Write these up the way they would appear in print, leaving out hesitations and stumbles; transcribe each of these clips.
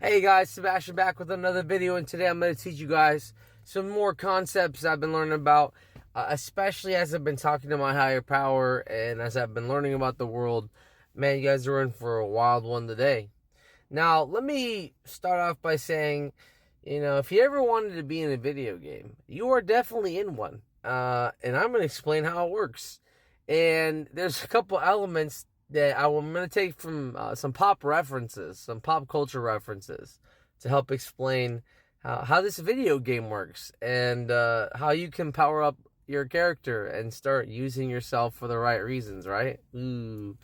Hey guys, Sebastian back with another video, and today I'm going to teach you guys some more concepts I've been learning about, especially as I've been talking to my higher power and as I've been learning about the world. Man, you guys are in for a wild one today. Now, let me start off by saying, if you ever wanted to be in a video game, you are definitely in one, and I'm going to explain how it works. And there's a couple elements that I'm going to take from some pop references, some pop culture references, to help explain how this video game works and how you can power up your character and start using yourself for the right reasons, right? Ooh.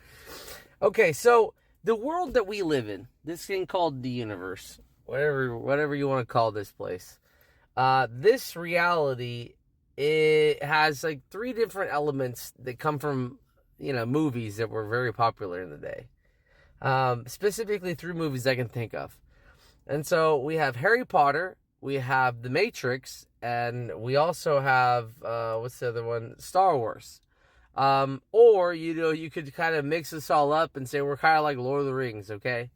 Okay, so the world that we live in, this thing called the universe, whatever you want to call this place, this reality, it has like three different elements that come from movies that were very popular in the day. Specifically through movies I can think of. And so we have Harry Potter, we have The Matrix, and we also have, what's the other one? Star Wars. Or, you could kind of mix this all up and say we're kind of like Lord of the Rings, okay?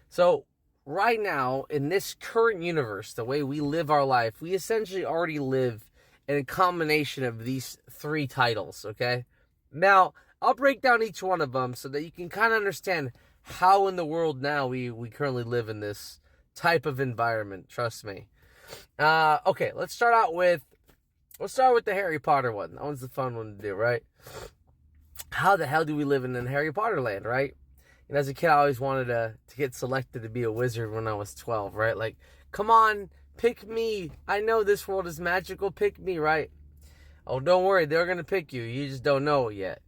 So right now, in this current universe, the way we live our life, we essentially already live in a combination of these three titles, okay? Now, I'll break down each one of them so that you can kind of understand how in the world now we currently live in this type of environment. Trust me. Okay, let's start with the Harry Potter one. That one's the fun one to do, right? How the hell do we live in Harry Potter land, right? And as a kid, I always wanted to get selected to be a wizard when I was 12, right? Like, come on, pick me. I know this world is magical. Pick me, right? Oh, don't worry. They're going to pick you. You just don't know it yet.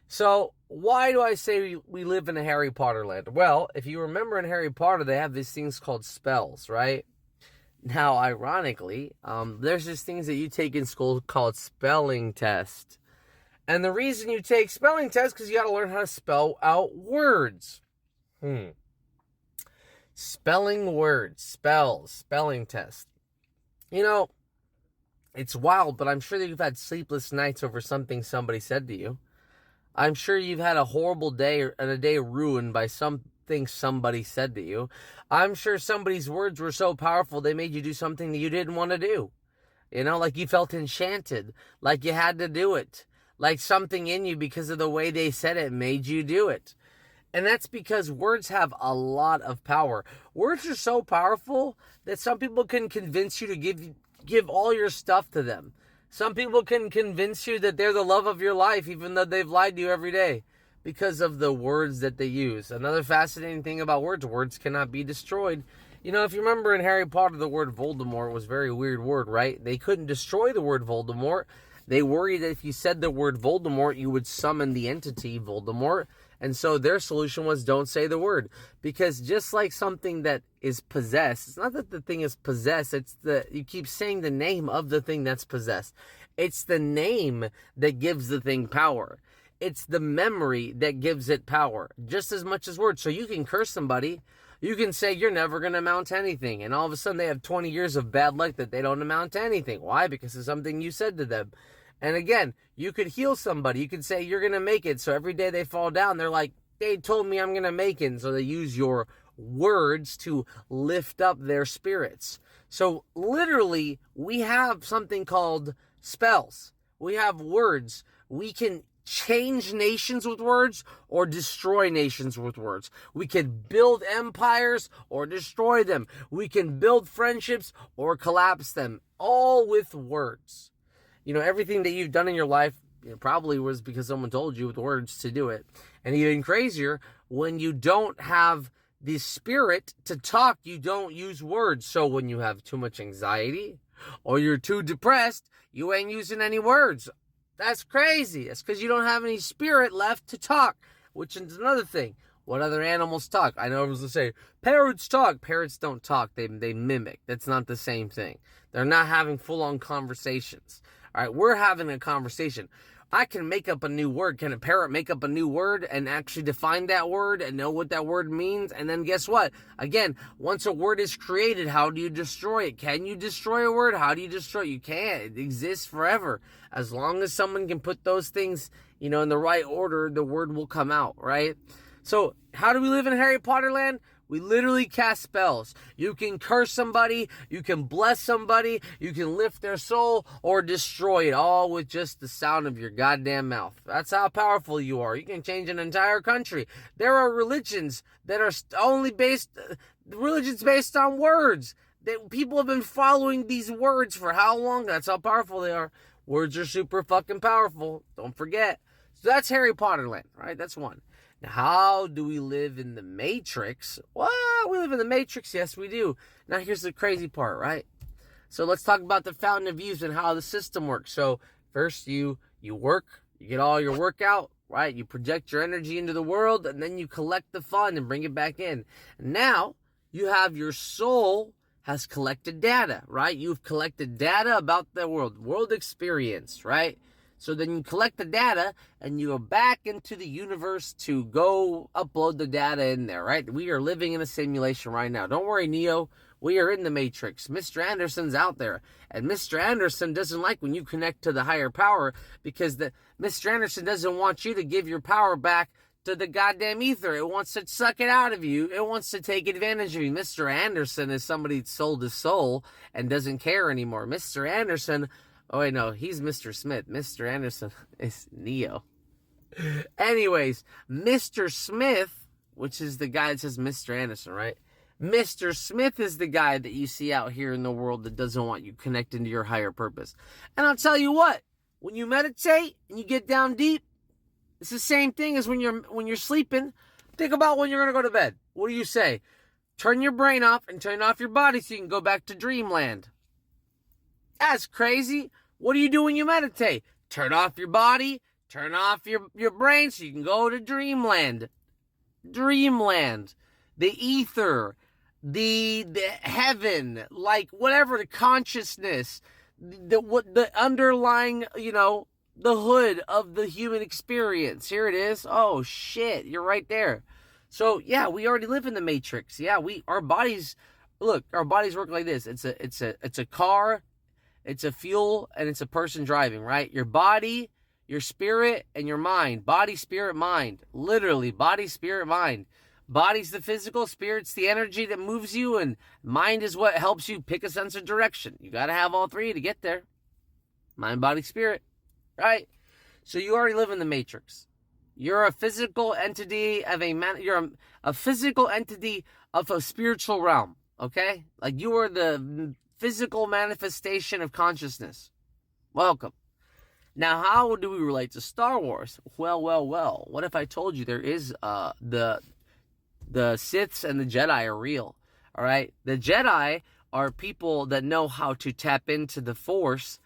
So, why do I say we live in a Harry Potter land? Well, if you remember in Harry Potter, they have these things called spells, right? Now, ironically, there's these things that you take in school called spelling test. And the reason you take spelling tests is because you got to learn how to spell out words. Spelling words, spelling test. It's wild, but I'm sure that you've had sleepless nights over something somebody said to you. I'm sure you've had a horrible day and a day ruined by something somebody said to you. I'm sure somebody's words were so powerful they made you do something that you didn't want to do. Like you felt enchanted, like you had to do it, like something in you because of the way they said it made you do it. And that's because words have a lot of power. Words are so powerful that some people can convince you to give all your stuff to them. Some people can convince you that they're the love of your life, even though they've lied to you every day, because of the words that they use. Another fascinating thing about words cannot be destroyed. If you remember in Harry Potter, the word Voldemort was a very weird word, right? They couldn't destroy the word Voldemort. They worried that if you said the word Voldemort, you would summon the entity Voldemort. And so their solution was don't say the word. Because just like something that is possessed, it's not that the thing is possessed, you keep saying the name of the thing that's possessed. It's the name that gives the thing power. It's the memory that gives it power, just as much as words. So you can curse somebody. You can say you're never going to amount to anything. And all of a sudden they have 20 years of bad luck that they don't amount to anything. Why? Because of something you said to them. And again, you could heal somebody. You could say you're going to make it. So every day they fall down, they're like, they told me I'm going to make it. And so they use your words to lift up their spirits. So literally, we have something called spells. We have words. We can change nations with words or destroy nations with words. We can build empires or destroy them. We can build friendships or collapse them, all with words. Everything that you've done in your life probably was because someone told you with words to do it. And even crazier, when you don't have the spirit to talk, you don't use words. So when you have too much anxiety or you're too depressed, you ain't using any words. That's crazy. It's because you don't have any spirit left to talk, which is another thing. What other animals talk? I know everyone's going to say, parrots talk. Parrots don't talk. They mimic. That's not the same thing. They're not having full-on conversations. All right, we're having a conversation. I can make up a new word. Can a parrot make up a new word and actually define that word and know what that word means? And then guess what? Again, once a word is created, how do you destroy it? Can you destroy a word? How do you destroy it? You can't. It exists forever. As long as someone can put those things, in the right order, the word will come out, right? So how do we live in Harry Potter land? We literally cast spells. You can curse somebody, you can bless somebody, you can lift their soul, or destroy it, all with just the sound of your goddamn mouth. That's how powerful you are. You can change an entire country. There are religions that are only religions based on words. People have been following these words for how long? That's how powerful they are. Words are super fucking powerful. Don't forget. So that's Harry Potter land, right? That's one. Now, how do we live in the Matrix? Well, we live in the Matrix. Yes, we do. Now, here's the crazy part, right? So let's talk about the fountain of youth and how the system works. So first you work, you get all your work out, right? You project your energy into the world, and then you collect the fun and bring it back in. And now you have your soul has collected data, right? You've collected data about the world experience, right? So then you collect the data and you go back into the universe to go upload the data in there, right? We are living in a simulation right now. Don't worry, Neo. We are in the Matrix. Mr. Anderson's out there. And Mr. Anderson doesn't like when you connect to the higher power, because Mr. Anderson doesn't want you to give your power back to the goddamn ether. It wants to suck it out of you. It wants to take advantage of you. Mr. Anderson is somebody that sold his soul and doesn't care anymore. Mr. Anderson, oh wait, no, he's Mr. Smith. Mr. Anderson is Neo. Anyways, Mr. Smith, which is the guy that says Mr. Anderson, right? Mr. Smith is the guy that you see out here in the world that doesn't want you connecting to your higher purpose. And I'll tell you what, when you meditate and you get down deep, it's the same thing as when you're sleeping. Think about when you're going to go to bed. What do you say? Turn your brain off and turn off your body so you can go back to dreamland. That's crazy. What do you do when you meditate? Turn off your body, turn off your brain so you can go to dreamland. Dreamland. The ether. The heaven. Like whatever, the consciousness. The underlying, the hood of the human experience. Here it is. Oh shit, you're right there. So yeah, we already live in the Matrix. Yeah, our bodies work like this. It's a car, it's a fuel, and it's a person driving, right? Your body, your spirit, and your mind. Body, spirit, mind. Literally, body, spirit, mind. Body's the physical, spirit's the energy that moves you, and mind is what helps you pick a sense of direction. You gotta have all three to get there. Mind, body, spirit. Right? So you already live in the Matrix. You're a physical entity you're a physical entity of a spiritual realm, okay? Like you are the physical manifestation of consciousness. Welcome. Now, how do we relate to Star Wars? Well. What if I told you there is the Siths and the Jedi are real, all right? The Jedi are people that know how to tap into the Force,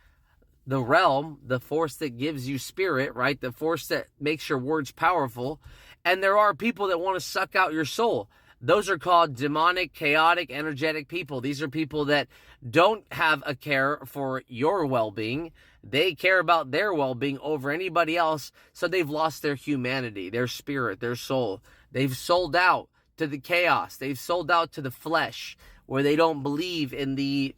the realm, the force that gives you spirit, right? The force that makes your words powerful. And there are people that want to suck out your soul. Those are called demonic, chaotic, energetic people. These are people that don't have a care for your well-being. They care about their well-being over anybody else. So they've lost their humanity, their spirit, their soul. They've sold out to the chaos. They've sold out to the flesh, where they don't believe in the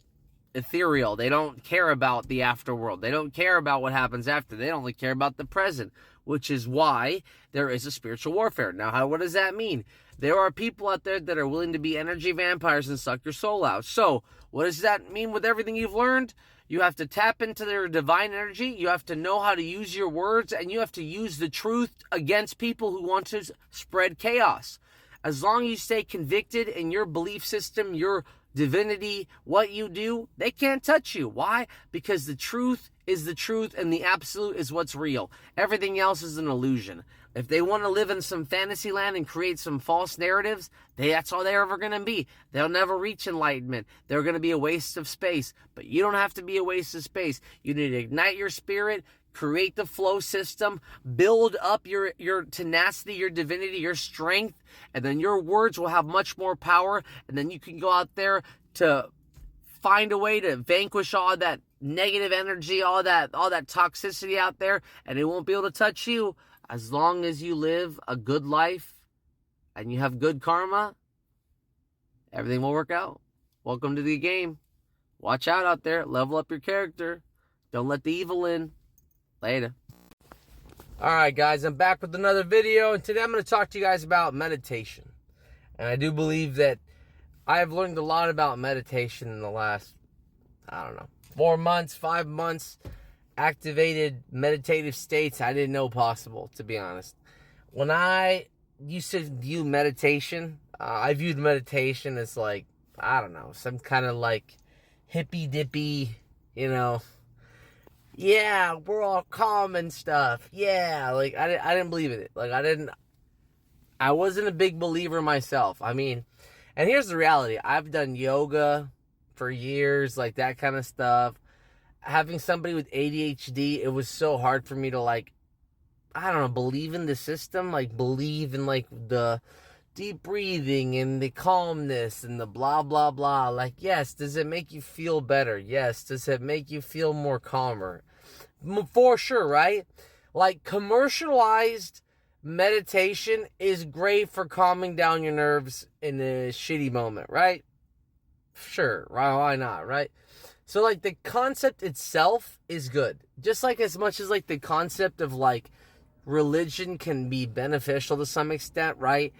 ethereal. They don't care about the afterworld. They don't care about what happens after. They only care about the present, which is why there is a spiritual warfare. Now, what does that mean? There are people out there that are willing to be energy vampires and suck your soul out. So, what does that mean with everything you've learned? You have to tap into their divine energy. You have to know how to use your words, and you have to use the truth against people who want to spread chaos. As long as you stay convicted in your belief system, your divinity, what you do, they can't touch you. Why? Because the truth is the truth and the absolute is what's real. Everything else is an illusion. If they want to live in some fantasy land and create some false narratives, that's all they're ever going to be. They'll never reach enlightenment. They're going to be a waste of space. But you don't have to be a waste of space. You need to ignite your spirit, create the flow system, build up your tenacity, your divinity, your strength, and then your words will have much more power, and then you can go out there to find a way to vanquish all that negative energy, all that toxicity out there, and it won't be able to touch you. As long as you live a good life and you have good karma, everything will work out. Welcome to the game. Watch out there. Level up your character. Don't let the evil in. Later. Alright guys, I'm back with another video, and today I'm going to talk to you guys about meditation. And I do believe that I've learned a lot about meditation in the last, 4 months, 5 months. Activated meditative states I didn't know possible, to be honest. When I used to view meditation, I viewed meditation as like, some kind of like hippy dippy, yeah, we're all calm and stuff. Yeah, like I didn't believe in it. Like I wasn't a big believer myself. I mean, and here's the reality. I've done yoga for years, like that kind of stuff. Having somebody with ADHD, it was so hard for me to believe in the system, like believe in like the deep breathing and the calmness and the blah, blah, blah. Like, yes, does it make you feel better? Yes. Does it make you feel more calmer? For sure, right? Like commercialized meditation is great for calming down your nerves in a shitty moment, right? Sure, why not, right? So like the concept itself is good. Just like as much as like the concept of like religion can be beneficial to some extent, right?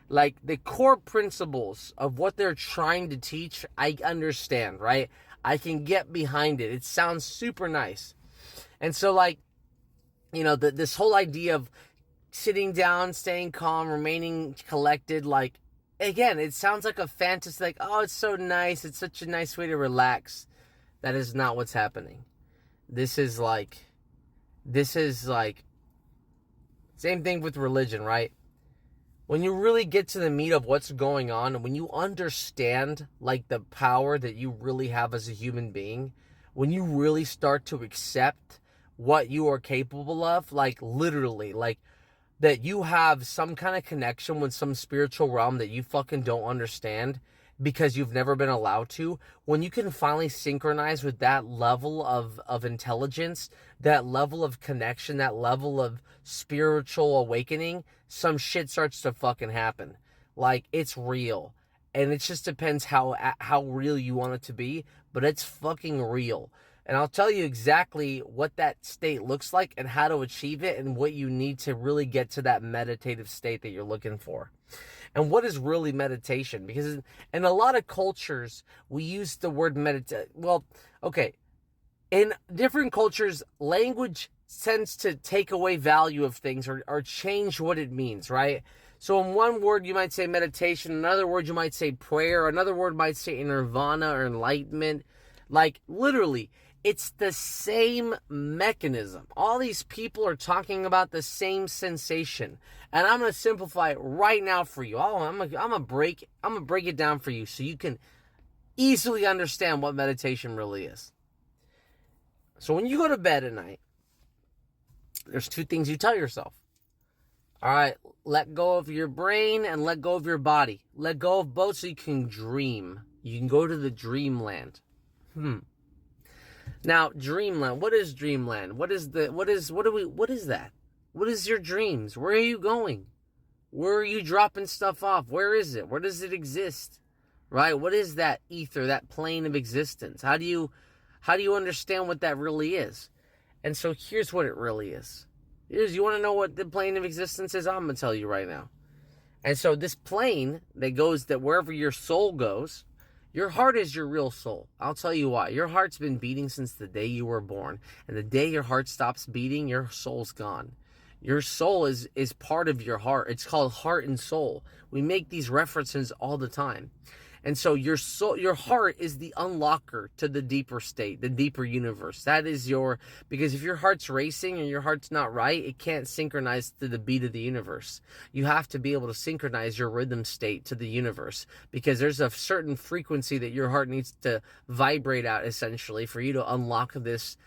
Like the core principles of what they're trying to teach, I understand, right? I can get behind it. It sounds super nice. And so like, this whole idea of sitting down, staying calm, remaining collected, like, again, it sounds like a fantasy, like, oh, it's so nice. It's such a nice way to relax. That is not what's happening. This is like, same thing with religion, right? When you really get to the meat of what's going on, and when you understand, like, the power that you really have as a human being, when you really start to accept what you are capable of, like, literally, like, that you have some kind of connection with some spiritual realm that you fucking don't understand, because you've never been allowed to, when you can finally synchronize with that level of intelligence, that level of connection, that level of spiritual awakening, some shit starts to fucking happen. Like, it's real. And it just depends how real you want it to be, but it's fucking real. And I'll tell you exactly what that state looks like and how to achieve it and what you need to really get to that meditative state that you're looking for. And what is really meditation? Because in a lot of cultures, we use the word meditate. Well, okay. In different cultures, language tends to take away value of things or change what it means, right? So in one word, you might say meditation. Another word, you might say prayer. Another word might say nirvana or enlightenment. Like, literally, it's the same mechanism. All these people are talking about the same sensation. And I'm going to simplify it right now for you. I'm going to break it down for you so you can easily understand what meditation really is. So when you go to bed at night, there's two things you tell yourself. All right, let go of your brain and let go of your body. Let go of both so you can dream. You can go to the dreamland. Now, dreamland. What is dreamland? What is that? What is your dreams? Where are you going? Where are you dropping stuff off? Where is it? Where does it exist? Right? What is that ether, that plane of existence? How do you understand what that really is? And so here's what it really is. You want to know what the plane of existence is? I'm going to tell you right now. And so this plane that wherever your soul goes, your heart is your real soul. I'll tell you why. Your heart's been beating since the day you were born. And the day your heart stops beating, your soul's gone. Your soul is part of your heart. It's called heart and soul. We make these references all the time. And so your soul, your heart is the unlocker to the deeper state, the deeper universe. Because if your heart's racing and your heart's not right, it can't synchronize to the beat of the universe. You have to be able to synchronize your rhythm state to the universe, because there's a certain frequency that your heart needs to vibrate at, essentially, for you to unlock this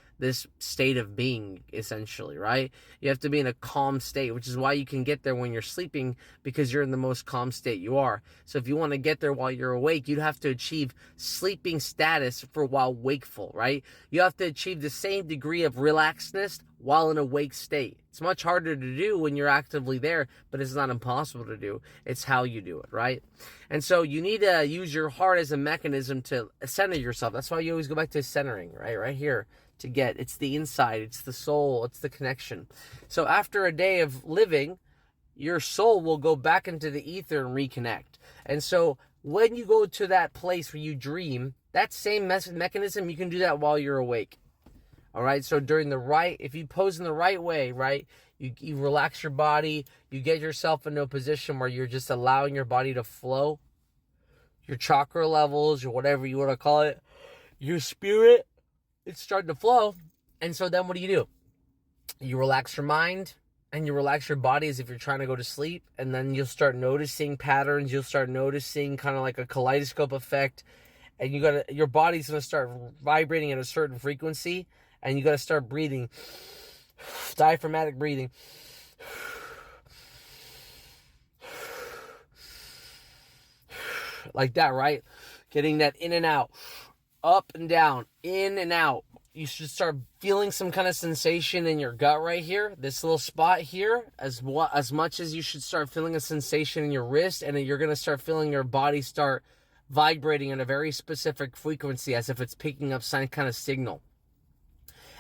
state of being, essentially, right? You have to be in a calm state, which is why you can get there when you're sleeping, because you're in the most calm state you are. So if you want to get there while you're awake, you'd have to achieve sleeping status for while wakeful, right? You have to achieve the same degree of relaxedness while in a awake state. It's much harder to do when you're actively there, but it's not impossible to do. It's how you do it, right? And so you need to use your heart as a mechanism to center yourself. That's why you always go back to centering, right? Right here. It's the inside, it's the soul, it's the connection. So after a day of living, your soul will go back into the ether and reconnect. And so when you go to that place where you dream, that same mechanism, you can do that while you're awake. All right, so if you pose in the right way, right, you relax your body, you get yourself into a position where you're just allowing your body to flow, your chakra levels, or whatever you want to call it, your spirit, it's starting to flow. And so then what do? You relax your mind and you relax your body as if you're trying to go to sleep. And then you'll start noticing patterns. You'll start noticing kind of like a kaleidoscope effect. And your body's going to start vibrating at a certain frequency. And you got to start breathing, diaphragmatic breathing. Like that, right? Getting that in and out, up and down, in and out. You should start feeling some kind of sensation in your gut right here, this little spot here, as much as you should start feeling a sensation in your wrist, and then you're going to start feeling your body start vibrating at a very specific frequency as if it's picking up some kind of signal.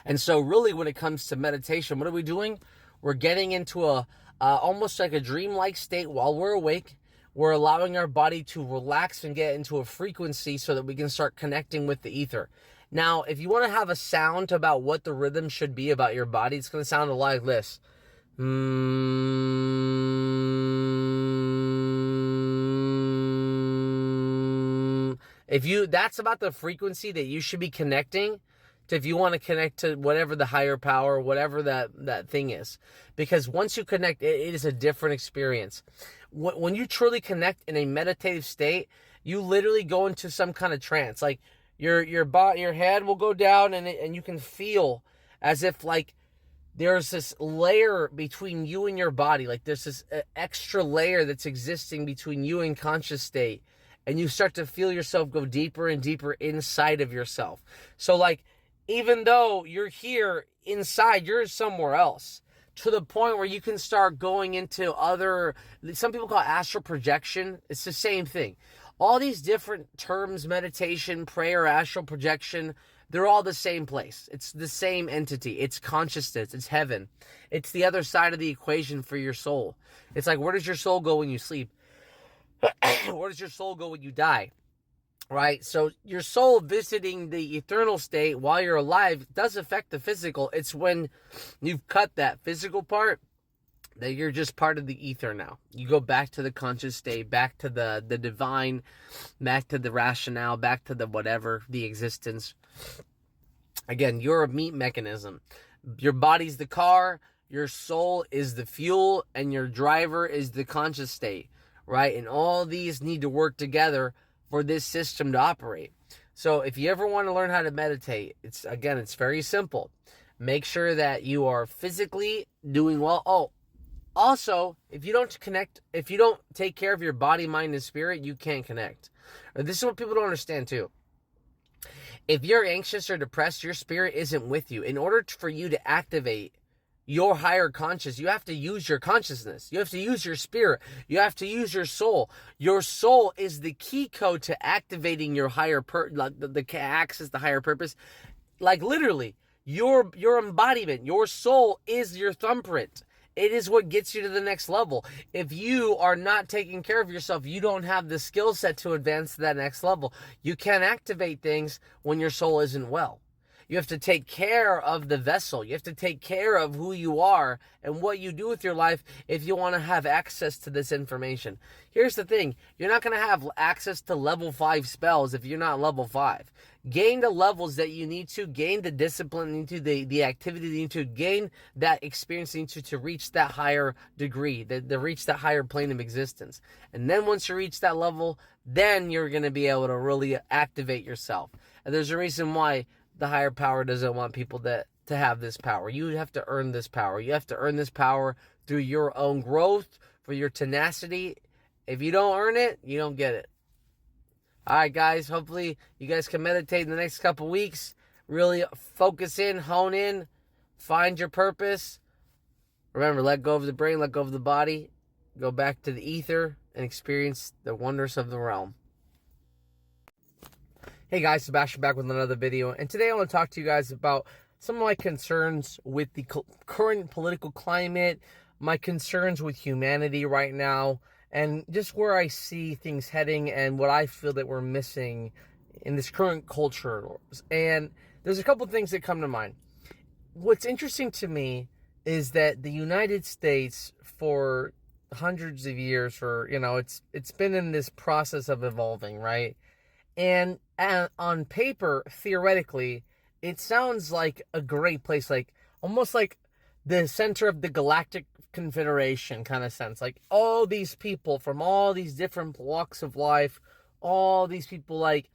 And so really when it comes to meditation, what are we doing? We're getting into a almost like a dreamlike state while we're awake. We're allowing our body to relax and get into a frequency so that we can start connecting with the ether. Now, if you want to have a sound about what the rhythm should be about your body, it's going to sound a lot like this. That's about the frequency that you should be connecting to, if you want to connect to whatever the higher power, whatever that thing is. Because once you connect, it is a different experience. When you truly connect in a meditative state, you literally go into some kind of trance. Like your head will go down and you can feel as if like there's this layer between you and your body. Like there's this extra layer that's existing between you and conscious state. And you start to feel yourself go deeper and deeper inside of yourself. So like, even though you're here inside, you're somewhere else, to the point where you can start going into some people call it astral projection. It's the same thing. All these different terms, meditation, prayer, astral projection, they're all the same place. It's the same entity. It's consciousness. It's heaven. It's the other side of the equation for your soul. It's like, where does your soul go when you sleep? Where does your soul go when you die? Right? So your soul visiting the eternal state while you're alive does affect the physical. It's when you've cut that physical part that you're just part of the ether now. You go back to the conscious state, back to the divine, back to the rationale, back to the whatever, the existence. Again, you're a meat mechanism. Your body's the car, your soul is the fuel, and your driver is the conscious state, right? And all these need to work together for this system to operate. So if you ever want to learn how to meditate, it's very simple. Make sure that you are physically doing well. Oh, also, if you don't take care of your body, mind, and spirit, you can't connect. This is what people don't understand too. If you're anxious or depressed, your spirit isn't with you. In order for you to activate your higher conscious, you have to use your consciousness. You have to use your spirit. You have to use your soul. Your soul is the key code to activating your higher the access, the higher purpose. Like literally, your embodiment, your soul is your thumbprint. It is what gets you to the next level. If you are not taking care of yourself, you don't have the skill set to advance to that next level. You can't activate things when your soul isn't well. You have to take care of the vessel. You have to take care of who you are and what you do with your life if you want to have access to this information. Here's the thing. You're not going to have access to level 5 spells if you're not level 5. Gain the levels that you need to, gain the discipline you need to, the activity you need to, gain that experience you need to reach that higher degree, to reach that higher plane of existence. And then once you reach that level, then you're going to be able to really activate yourself. And there's a reason why the higher power doesn't want people to have this power. You have to earn this power. You have to earn this power through your own growth, for your tenacity. If you don't earn it, you don't get it. All right, guys. Hopefully, you guys can meditate in the next couple weeks. Really focus in, hone in, find your purpose. Remember, let go of the brain, let go of the body. Go back to the ether and experience the wonders of the realm. Hey guys, Sebastian back with another video, and today I want to talk to you guys about some of my concerns with the current political climate, my concerns with humanity right now, and just where I see things heading and what I feel that we're missing in this current culture. And there's a couple things that come to mind. What's interesting to me is that the United States, for hundreds of years, it's been in this process of evolving, right? And on paper, theoretically, it sounds like a great place, like almost like the center of the galactic confederation kind of sense. Like all these people from all these different walks of life, all these people like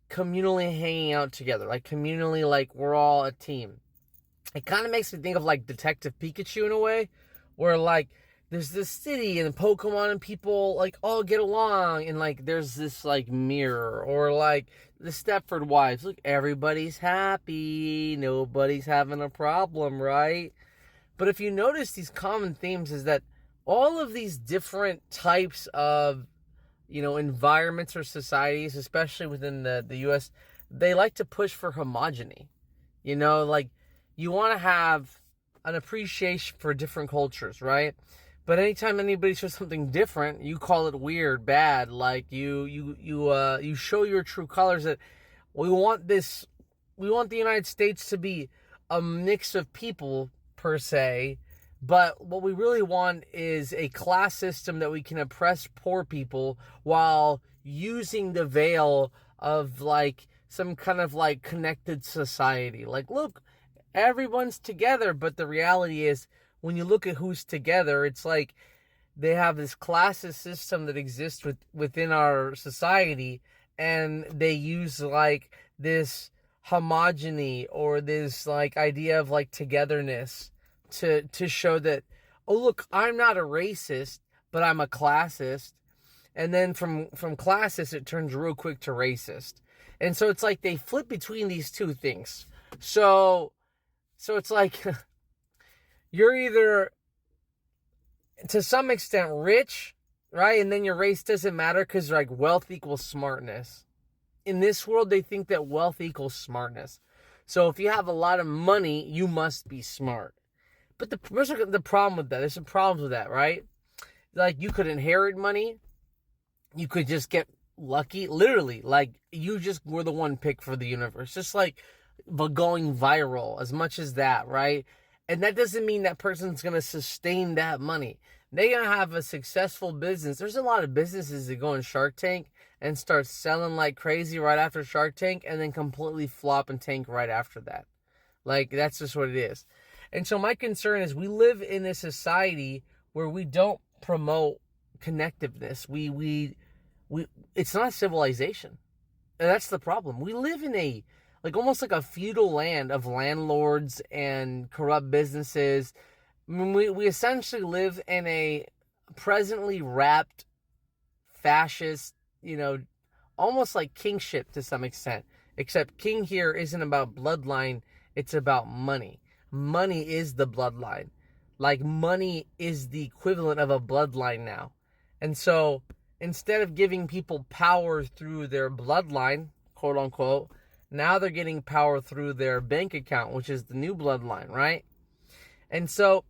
communally hanging out together, like communally, like we're all a team. It kind of makes me think of like Detective Pikachu in a way, where like there's this city and Pokemon and people like all get along, and like there's this like mirror, or like the Stepford Wives. Look, everybody's happy, nobody's having a problem, right? But if you notice, these common themes is that all of these different types of, environments or societies, especially within the U.S., they like to push for homogeny. Like you want to have an appreciation for different cultures, right? But anytime anybody shows something different, you call it weird, bad. Like you show your true colors. That we want the United States to be a mix of people per se, but what we really want is a class system that we can oppress poor people while using the veil of like some kind of like connected society. Like, look, everyone's together, but the reality is, when you look at who's together, it's like they have this classist system that exists within our society, and they use like this homogeny or this like idea of like togetherness to show that, oh look, I'm not a racist, but I'm a classist. And then from classist, it turns real quick to racist. And so it's like they flip between these two things. So it's like you're either, to some extent, rich, right? And then your race doesn't matter because like wealth equals smartness. In this world, they think that wealth equals smartness. So if you have a lot of money, you must be smart. But the problem with that, there's some problems with that, right? Like you could inherit money. You could just get lucky. Literally, like you just were the one picked for the universe. Just like going viral, as much as that, right? And that doesn't mean that person's going to sustain that money. They're going to have a successful business. There's a lot of businesses that go in Shark Tank and start selling like crazy right after Shark Tank, and then completely flop and tank right after that. Like, that's just what it is. And so my concern is we live in a society where we don't promote connectiveness. We it's not civilization. And that's the problem. We live in almost like a feudal land of landlords and corrupt businesses. I mean, we essentially live in a presently wrapped fascist, almost like kingship to some extent. Except king here isn't about bloodline, it's about money. Money is the bloodline. Like, money is the equivalent of a bloodline now. And so, instead of giving people power through their bloodline, quote unquote, now they're getting power through their bank account, which is the new bloodline, right? And so,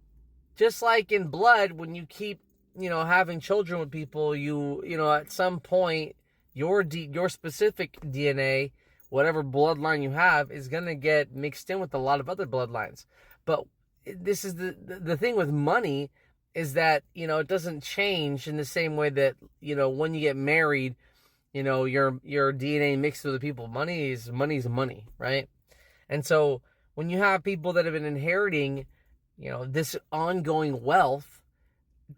just like in blood, when you keep, having children with people, at some point, your specific DNA, whatever bloodline you have, is going to get mixed in with a lot of other bloodlines. But this is the thing with money, is that, it doesn't change in the same way that, when you get married, your DNA mixed with the people. Money's money, right? And so when you have people that have been inheriting, this ongoing wealth,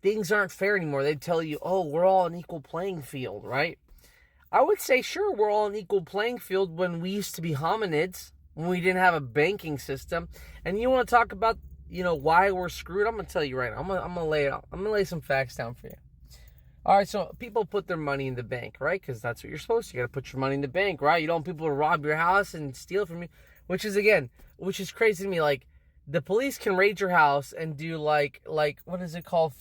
things aren't fair anymore. They tell you, oh, we're all an equal playing field, right? I would say, sure, we're all an equal playing field when we used to be hominids, when we didn't have a banking system. And you want to talk about, why we're screwed? I'm going to tell you right now. I'm going to lay it out. I'm going to lay some facts down for you. All right, so people put their money in the bank, right? Because that's what you're supposed to. You got to put your money in the bank, right? You don't want people to rob your house and steal from you, which is crazy to me. Like, the police can raid your house and do like what is it called?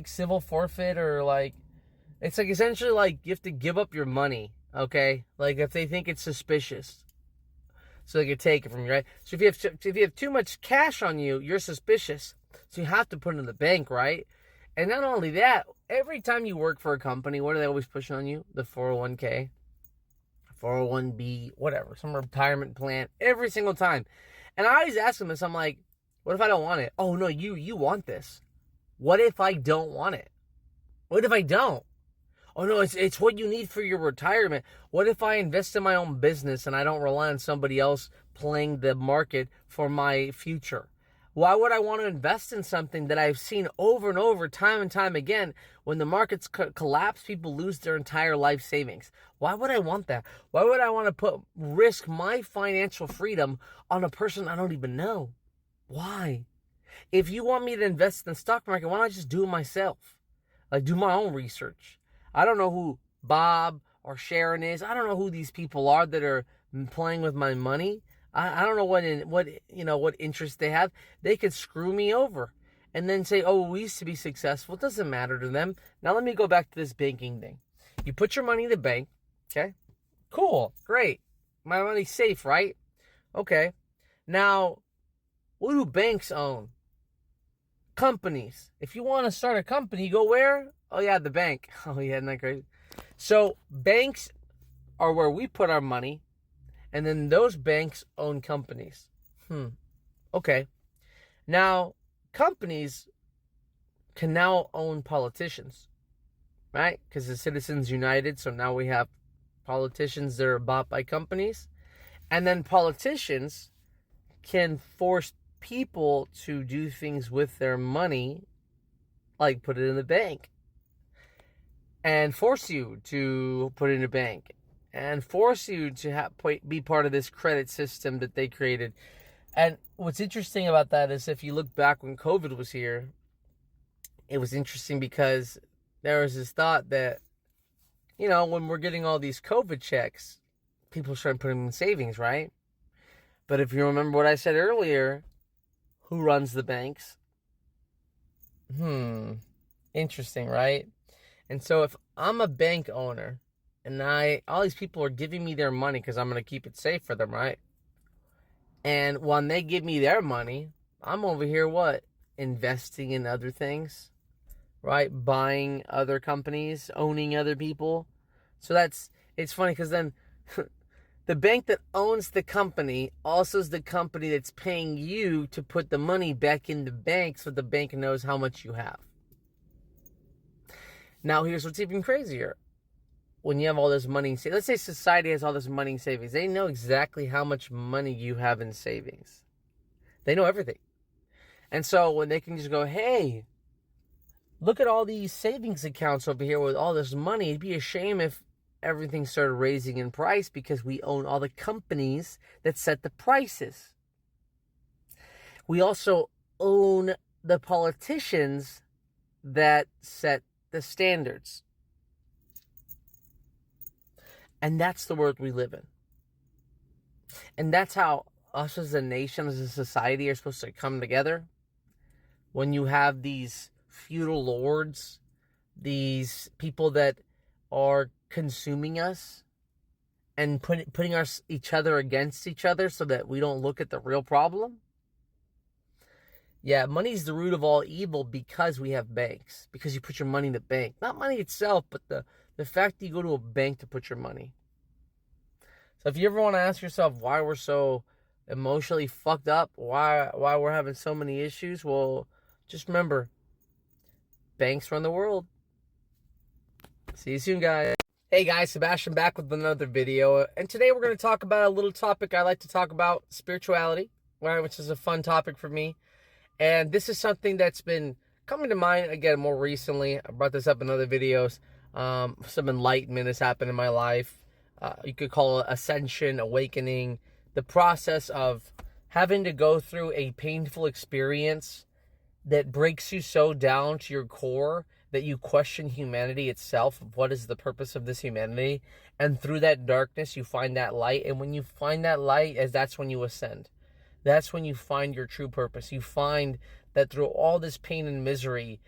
Civil forfeit, or like, it's like essentially like you have to give up your money, okay? Like if they think it's suspicious, so they can take it from you, right? So if you have too much cash on you, you're suspicious. So you have to put it in the bank, right? And not only that, every time you work for a company, what do they always push on you? The 401k, 401b, whatever, some retirement plan, every single time. And I always ask them this, I'm like, what if I don't want it? Oh, no, you want this. What if I don't want it? What if I don't? Oh, no, it's what you need for your retirement. What if I invest in my own business and I don't rely on somebody else playing the market for my future? Why would I want to invest in something that I've seen over and over, time and time again, when the markets collapse, people lose their entire life savings? Why would I want that? Why would I want to risk my financial freedom on a person I don't even know? Why? If you want me to invest in the stock market, why not just do it myself? Like, do my own research. I don't know who Bob or Sharon is. I don't know who these people are that are playing with my money. I don't know what interest they have. They could screw me over and then say, oh, we used to be successful. It doesn't matter to them. Now let me go back to this banking thing. You put your money in the bank, okay? Cool, great. My money's safe, right? Okay. Now, what do banks own? Companies. If you want to start a company, you go where? Oh, yeah, the bank. Oh, yeah, isn't that crazy? So banks are where we put our money. And then those banks own companies. Okay. Now, companies can now own politicians, right? Because the Citizens United, so now we have politicians that are bought by companies. And then politicians can force people to do things with their money, like put it in the bank. And force you to put it in a bank. And force you to be part of this credit system that they created. And what's interesting about that is if you look back when COVID was here, it was interesting because there was this thought that, when we're getting all these COVID checks, people start putting them in savings, right? But if you remember what I said earlier, who runs the banks? Interesting, right? And so if I'm a bank owner, and all these people are giving me their money because I'm going to keep it safe for them, right? And when they give me their money, I'm over here, what? Investing in other things, right? Buying other companies, owning other people. So it's funny because then the bank that owns the company also is the company that's paying you to put the money back in the bank so the bank knows how much you have. Now, here's what's even crazier. When you have all this money, let's say society has all this money in savings. They know exactly how much money you have in savings. They know everything. And so when they can just go, hey, look at all these savings accounts over here with all this money. It'd be a shame if everything started raising in price because we own all the companies that set the prices. We also own the politicians that set the standards. And that's the world we live in. And that's how us as a nation, as a society, are supposed to come together. When you have these feudal lords, these people that are consuming us and putting each other against each other so that we don't look at the real problem. Yeah, money's the root of all evil because we have banks. Because you put your money in the bank. Not money itself, but the fact that you go to a bank to put your money. So if you ever want to ask yourself why we're so emotionally fucked up, why we're having so many issues, well, just remember, banks run the world. See you soon, guys. Hey guys, Sebastian back with another video. And today we're going to talk about a little topic I like to talk about, spirituality, right, which is a fun topic for me. And this is something that's been coming to mind, again, more recently. I brought this up in other videos. Some enlightenment has happened in my life. You could call it ascension, awakening. The process of having to go through a painful experience that breaks you so down to your core that you question humanity itself. What is the purpose of this humanity? And through that darkness, you find that light. And when you find that light, that's when you ascend. That's when you find your true purpose. You find that through all this pain and misery,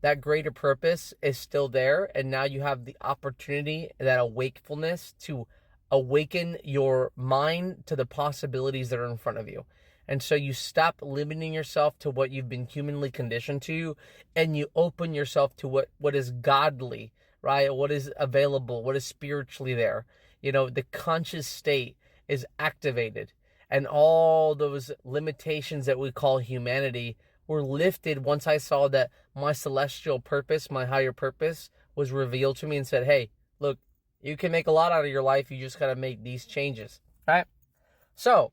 that greater purpose is still there. And now you have the opportunity, that awakefulness, to awaken your mind to the possibilities that are in front of you. And so you stop limiting yourself to what you've been humanly conditioned to, and you open yourself to what is godly, right? What is available, what is spiritually there. The conscious state is activated, and all those limitations that we call humanity were lifted once I saw that my celestial purpose, my higher purpose, was revealed to me and said, hey, look, you can make a lot out of your life. You just got to make these changes, right? So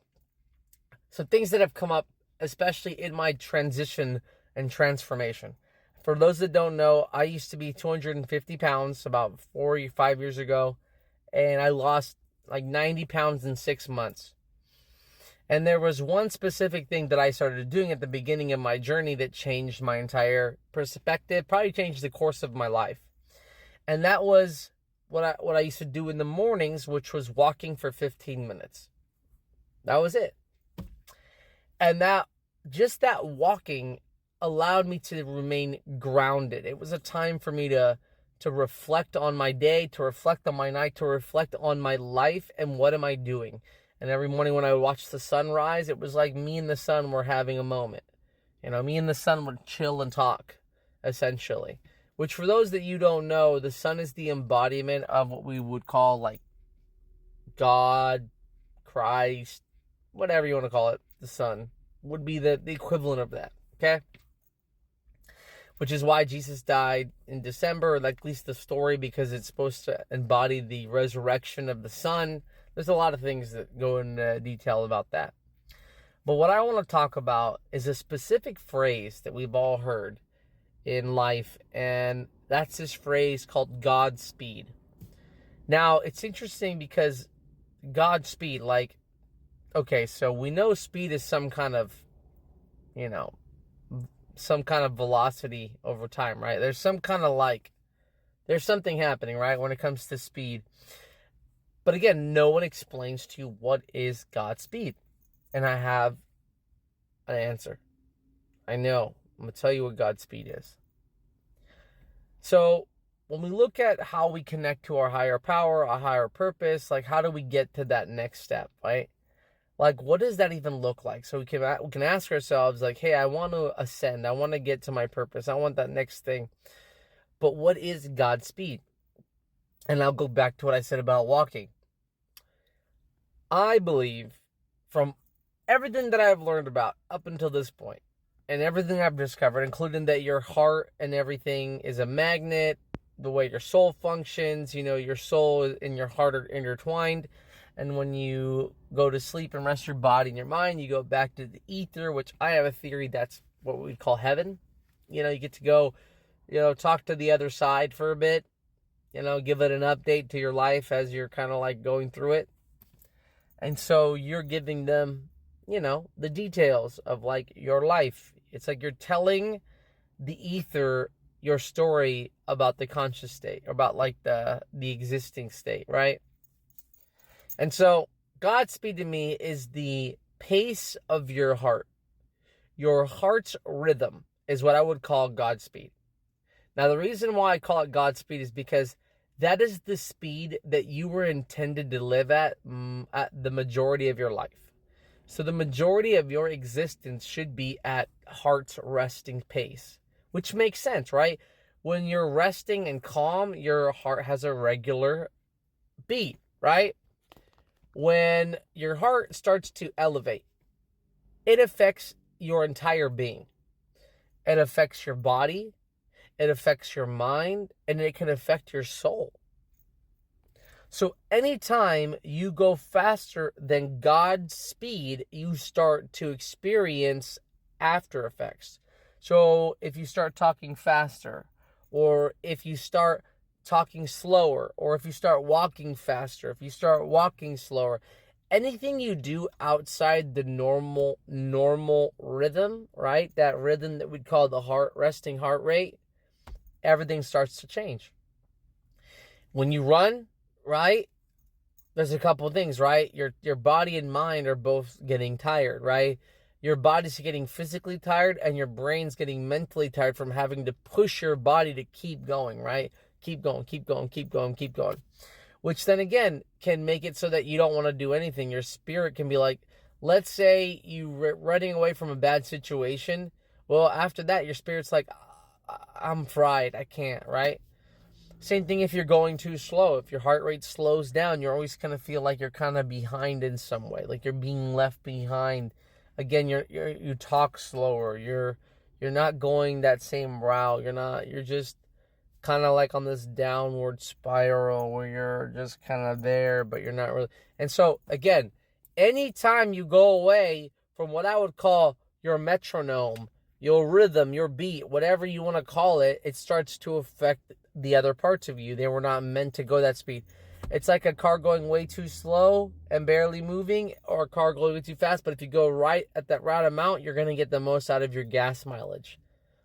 things that have come up, especially in my transition and transformation. For those that don't know, I used to be 250 pounds about 4 or 5 years ago, and I lost like 90 pounds in 6 months. And there was one specific thing that I started doing at the beginning of my journey that changed my entire perspective, probably changed the course of my life. And that was what I used to do in the mornings, which was walking for 15 minutes. That was it. And that walking allowed me to remain grounded. It was a time for me to reflect on my day, to reflect on my night, to reflect on my life and what am I doing. And every morning when I would watch the sun rise, it was like me and the sun were having a moment. Me and the sun would chill and talk, essentially. Which, for those that you don't know, the sun is the embodiment of what we would call like God, Christ, whatever you want to call it. The sun would be the equivalent of that, okay? Which is why Jesus died in December, or at least the story, because it's supposed to embody the resurrection of the sun. There's a lot of things that go into detail about that. But what I want to talk about is a specific phrase that we've all heard in life, and that's this phrase called Godspeed. Now, it's interesting because Godspeed, okay, so we know speed is some kind of velocity over time, right? There's some kind of there's something happening, right, when it comes to speed. But again, no one explains to you what is Godspeed. And I have an answer. I know. I'm going to tell you what Godspeed is. So when we look at how we connect to our higher power, our higher purpose, how do we get to that next step, right? What does that even look like? So we can ask ourselves, hey, I want to ascend. I want to get to my purpose. I want that next thing. But what is Godspeed? And I'll go back to what I said about walking. I believe, from everything that I've learned about up until this point, and everything I've discovered, including that your heart and everything is a magnet, the way your soul functions, your soul and your heart are intertwined. And when you go to sleep and rest your body and your mind, you go back to the ether, which I have a theory that's what we call heaven. You get to go, talk to the other side for a bit, give it an update to your life as you're kind of going through it. And so you're giving them, the details of your life. It's you're telling the ether your story about the conscious state, about the existing state, right? And so Godspeed to me is the pace of your heart. Your heart's rhythm is what I would call Godspeed. Now, the reason why I call it Godspeed is because that is the speed that you were intended to live at the majority of your life. So the majority of your existence should be at heart's resting pace, which makes sense, right? When you're resting and calm, your heart has a regular beat, right? When your heart starts to elevate, it affects your entire being. It affects your body, it affects your mind, and it can affect your soul. So anytime you go faster than God's speed, you start to experience after effects. So if you start talking faster, or if you start talking slower, or if you start walking faster, if you start walking slower, anything you do outside the normal rhythm, right? That rhythm that we'd call the resting heart rate, everything starts to change. When you run, right, there's a couple of things, right? Your body and mind are both getting tired, right? Your body's getting physically tired and your brain's getting mentally tired from having to push your body to keep going, right? Keep going. Which then again can make it so that you don't want to do anything. Your spirit can be let's say you're running away from a bad situation. Well, after that, your spirit's like, I'm fried. I can't, right? Same thing if you're going too slow. If your heart rate slows down, you're always going to feel like you're kind of behind in some way, like you're being left behind. Again, you talk slower. You're not going that same route. You're just kind of like on this downward spiral where you're just kind of there, but you're not really. And so, again, anytime you go away from what I would call your metronome, your rhythm, your beat, whatever you want to call it, it starts to affect the other parts of you. They were not meant to go that speed. It's like a car going way too slow and barely moving, or a car going way too fast. But if you go right at that right amount, you're going to get the most out of your gas mileage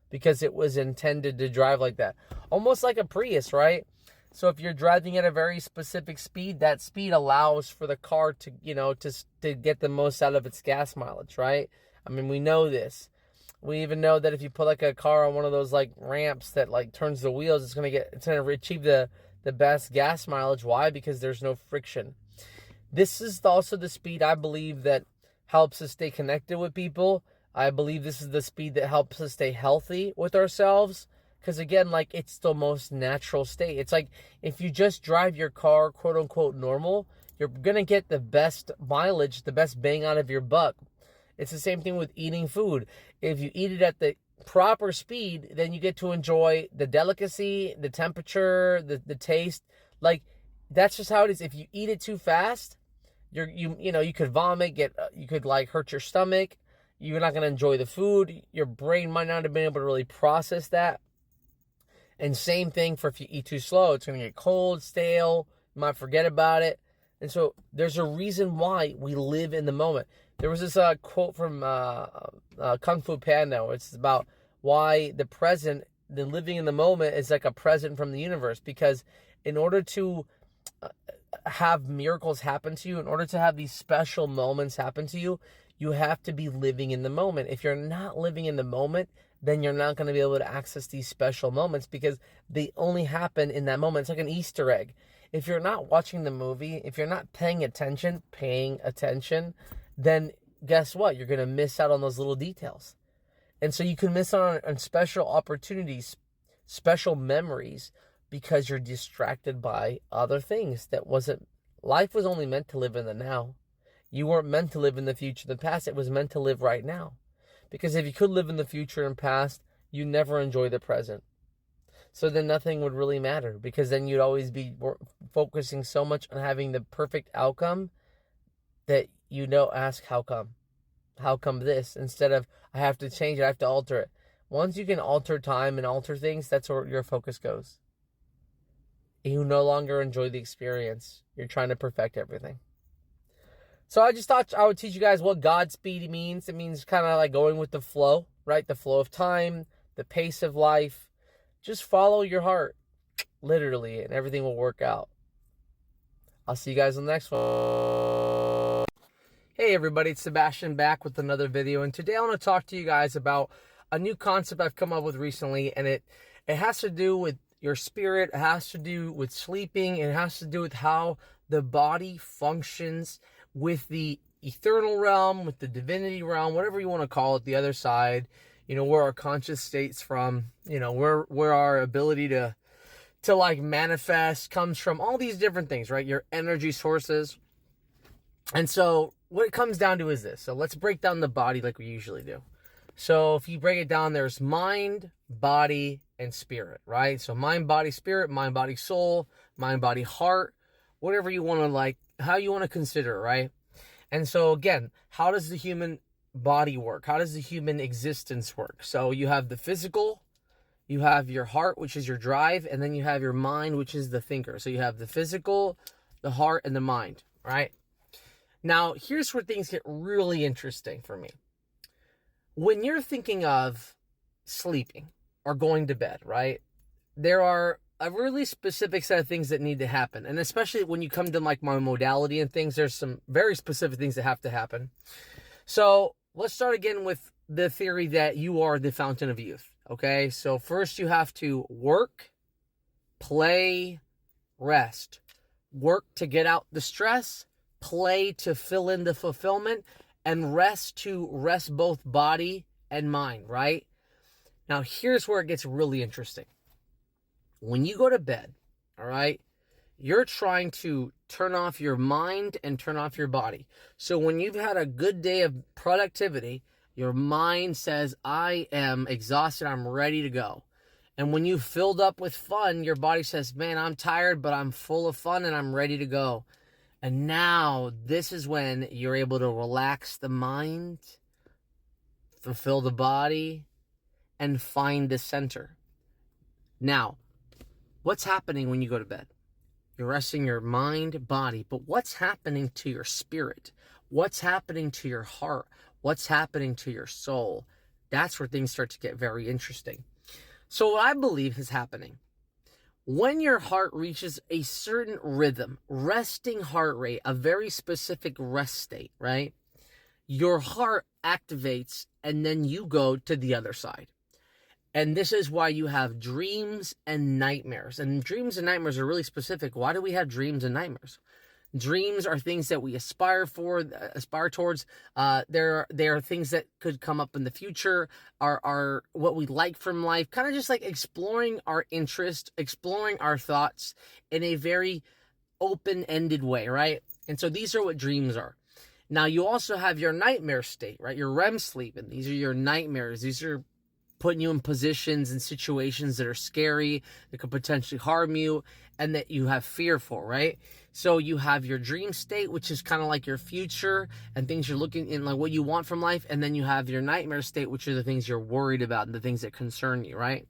because it was intended to drive like that. Almost like a Prius, right? So if you're driving at a very specific speed, that speed allows for the car to, to get the most out of its gas mileage, right? I mean, we know this. We even know that if you put like a car on one of those like ramps that like turns the wheels, it's gonna achieve the best gas mileage. Why? Because there's no friction. This is also the speed I believe that helps us stay connected with people. I believe this is the speed that helps us stay healthy with ourselves. Because again, like it's the most natural state. It's like if you just drive your car, quote unquote, normal, you're gonna get the best mileage, the best bang out of your buck. It's the same thing with eating food. If you eat it at the proper speed, then you get to enjoy the delicacy, the temperature, the taste. Like, that's just how it is. If you eat it too fast, you could vomit, you could like hurt your stomach. You're not going to enjoy the food. Your brain might not have been able to really process that. And same thing for if you eat too slow. It's going to get cold, stale. You might forget about it. And so there's a reason why we live in the moment. There was this quote from Kung Fu Panda. It's about why the living in the moment is like a present from the universe. Because in order to have miracles happen to you, in order to have these special moments happen to you, you have to be living in the moment. If you're not living in the moment, then you're not going to be able to access these special moments because they only happen in that moment. It's like an Easter egg. If you're not watching the movie, if you're not paying attention, then guess what? You're going to miss out on those little details. And so you can miss out on special opportunities, special memories, because you're distracted by other things. Life was only meant to live in the now. You weren't meant to live in the future, the past. It was meant to live right now. Because if you could live in the future and past, you never enjoy the present. So then nothing would really matter, because then you'd always be focusing so much on having the perfect outcome that ask how come? How come this? Instead of, I have to change it, I have to alter it. Once you can alter time and alter things, that's where your focus goes. You no longer enjoy the experience. You're trying to perfect everything. So I just thought I would teach you guys what Godspeed means. It means kind of like going with the flow, right? The flow of time, the pace of life. Just follow your heart, literally, and everything will work out. I'll see you guys on the next one. Hey everybody, it's Sebastian back with another video, and today I want to talk to you guys about a new concept I've come up with recently, and it has to do with your spirit, it has to do with sleeping, it has to do with how the body functions with the eternal realm, with the divinity realm, whatever you want to call it, the other side, where our conscious state's from, where our ability to like manifest comes from, all these different things, right? Your energy sources. And so what it comes down to is this. So let's break down the body like we usually do. So if you break it down, there's mind, body, and spirit, right? So mind, body, spirit, mind, body, soul, mind, body, heart, whatever you want to how you want to consider it, right? And so again, how does the human body work? How does the human existence work? So you have the physical, you have your heart, which is your drive, and then you have your mind, which is the thinker. So you have the physical, the heart, and the mind, right? Now, here's where things get really interesting for me. When you're thinking of sleeping or going to bed, right, there are a really specific set of things that need to happen. And especially when you come to like my modality and things, there's some very specific things that have to happen. So let's start again with the theory that you are the fountain of youth. Okay, so first you have to work, play, rest. Work to get out the stress, play to fill in the fulfillment, and rest to rest both body and mind, right? Now, here's where it gets really interesting. When you go to bed, all right, you're trying to turn off your mind and turn off your body. So when you've had a good day of productivity, your mind says, I am exhausted, I'm ready to go. And when you've filled up with fun, your body says, man, I'm tired, but I'm full of fun and I'm ready to go. And now this is when you're able to relax the mind, fulfill the body, and find the center. Now, what's happening when you go to bed? You're resting your mind, body, but what's happening to your spirit? What's happening to your heart? What's happening to your soul? That's where things start to get very interesting. So what I believe is happening, when your heart reaches a certain rhythm, resting heart rate, a very specific rest state, right? Your heart activates and then you go to the other side. And this is why you have dreams and nightmares. And dreams and nightmares are really specific. Why do we have dreams and nightmares? Dreams are things that we aspire towards. They are things that could come up in the future, are what we like from life, kind of just like exploring our interest, exploring our thoughts in a very open-ended way, right? And so these are what dreams are. Now, you also have your nightmare state, right? Your REM sleep, and these are your nightmares. These are putting you in positions and situations that are scary, that could potentially harm you, and that you have fear for, right? So you have your dream state, which is kind of like your future and things you're looking in, like what you want from life. And then you have your nightmare state, which are the things you're worried about and the things that concern you, right?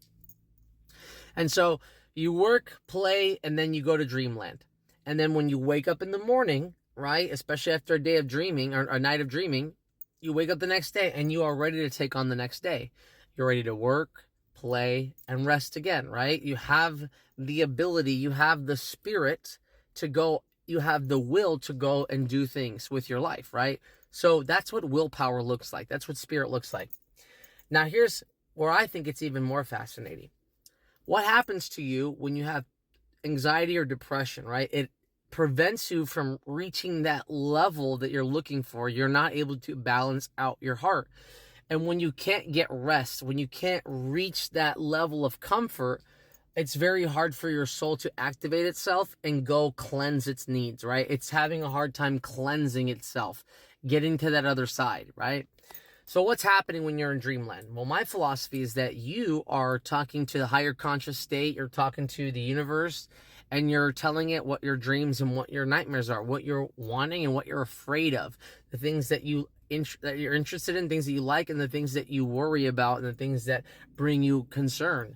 And so you work, play, and then you go to dreamland. And then when you wake up in the morning, right, especially after a day of dreaming or a night of dreaming, you wake up the next day and you are ready to take on the next day. You're ready to work, play, and rest again, right? You have the ability, you have the spirit to go, you have the will to go and do things with your life, right? So that's what willpower looks like. That's what spirit looks like. Now, here's where I think it's even more fascinating. What happens to you when you have anxiety or depression, right? It prevents you from reaching that level that you're looking for. You're not able to balance out your heart. And when you can't get rest, when you can't reach that level of comfort, it's very hard for your soul to activate itself and go cleanse its needs, right? It's having a hard time cleansing itself, getting to that other side, right? So what's happening when you're in dreamland? Well, my philosophy is that you are talking to the higher conscious state, you're talking to the universe, and you're telling it what your dreams and what your nightmares are, what you're wanting and what you're afraid of, the things that you're interested in, things that you like, and the things that you worry about, and the things that bring you concern.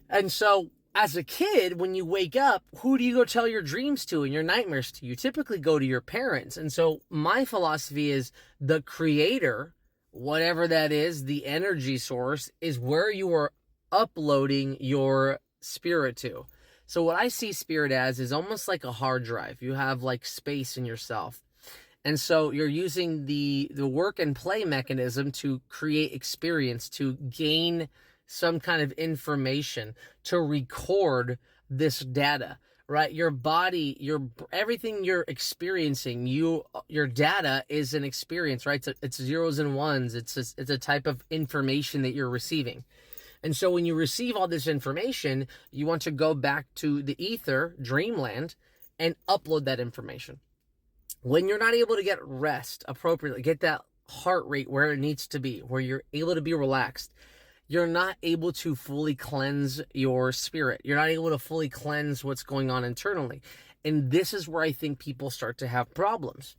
And so as a kid, when you wake up, who do you go tell your dreams to and your nightmares to? You typically go to your parents. And so my philosophy is the creator, whatever that is, the energy source, is where you are uploading your spirit to. So what I see spirit as is almost like a hard drive. You have like space in yourself. And so you're using the work and play mechanism to create experience, to gain some kind of information, to record this data, right? Your body, everything you're experiencing, your data is an experience, right? It's zeros and ones. It's a type of information that you're receiving. And so when you receive all this information, you want to go back to the ether, dreamland, and upload that information. When you're not able to get rest appropriately, get that heart rate where it needs to be, where you're able to be relaxed, you're not able to fully cleanse your spirit. You're not able to fully cleanse what's going on internally. And this is where I think people start to have problems.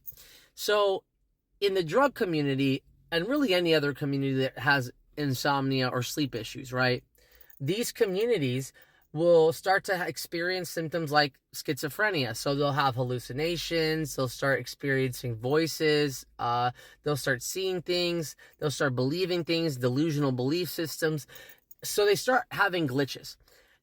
So in the drug community, and really any other community that has insomnia or sleep issues, right? These communities will start to experience symptoms like schizophrenia. So they'll have hallucinations, they'll start experiencing voices, they'll start seeing things, they'll start believing things, delusional belief systems. So they start having glitches.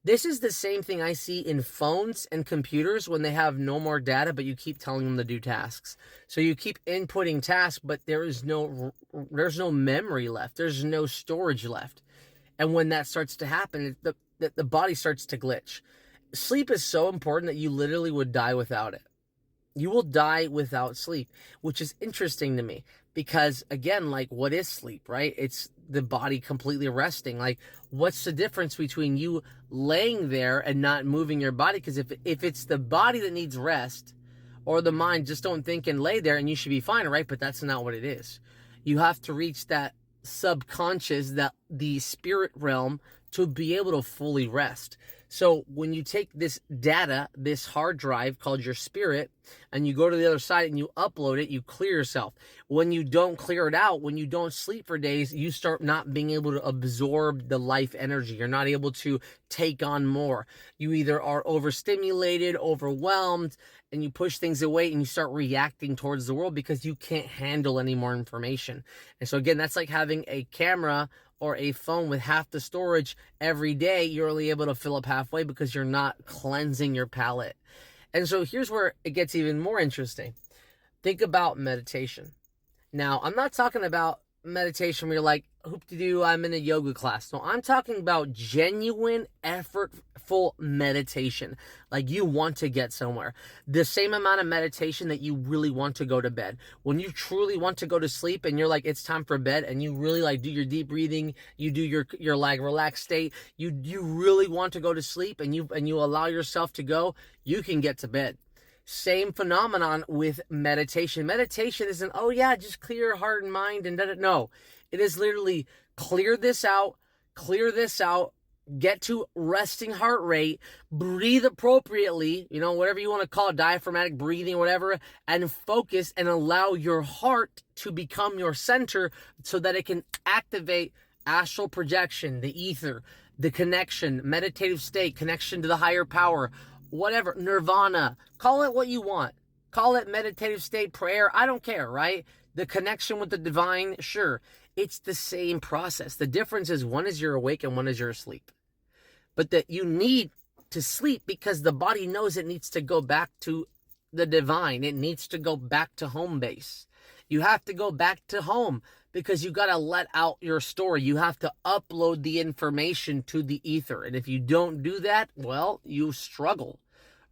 This is the same thing I see in phones and computers when they have no more data, but you keep telling them to do tasks. So you keep inputting tasks, but there's no memory left. There's no storage left. And when that starts to happen, the body starts to glitch. Sleep is so important that you literally would die without it. You will die without sleep, which is interesting to me because, again, like, what is sleep, right? It's the body completely resting. Like, what's the difference between you laying there and not moving your body? Because if it's the body that needs rest or the mind, just don't think and lay there and you should be fine, right? But that's not what it is. You have to reach that subconscious, that the spirit realm, to be able to fully rest. So when you take this data, this hard drive called your spirit, and you go to the other side and you upload it, you clear yourself. When you don't clear it out, when you don't sleep for days, you start not being able to absorb the life energy. You're not able to take on more. You either are overstimulated, overwhelmed, and you push things away and you start reacting towards the world because you can't handle any more information. And so again, that's like having a camera or a phone with half the storage every day. You're only able to fill up halfway because you're not cleansing your palate. And so here's where it gets even more interesting. Think about meditation. Now, I'm not talking about meditation where you're like, hoop-de-doo, I'm in a yoga class. No, I'm talking about genuine, effortful meditation. Like, you want to get somewhere. The same amount of meditation that you really want to go to bed. When you truly want to go to sleep and you're like, it's time for bed, and you really like do your deep breathing, you do your like relaxed state, you really want to go to sleep and you allow yourself to go, you can get to bed. Same phenomenon with meditation. Meditation isn't, oh yeah, just clear your heart and mind and no. It is literally clear this out, get to resting heart rate, breathe appropriately, whatever you want to call it, diaphragmatic breathing, whatever, and focus and allow your heart to become your center so that it can activate astral projection, the ether, the connection, meditative state, connection to the higher power, whatever, nirvana, call it what you want. Call it meditative state, prayer, I don't care, right? The connection with the divine, sure. It's the same process. The difference is one is you're awake and one is you're asleep. But that you need to sleep because the body knows it needs to go back to the divine. It needs to go back to home base. You have to go back to home because you got to let out your story. You have to upload the information to the ether. And if you don't do that, well, you struggle,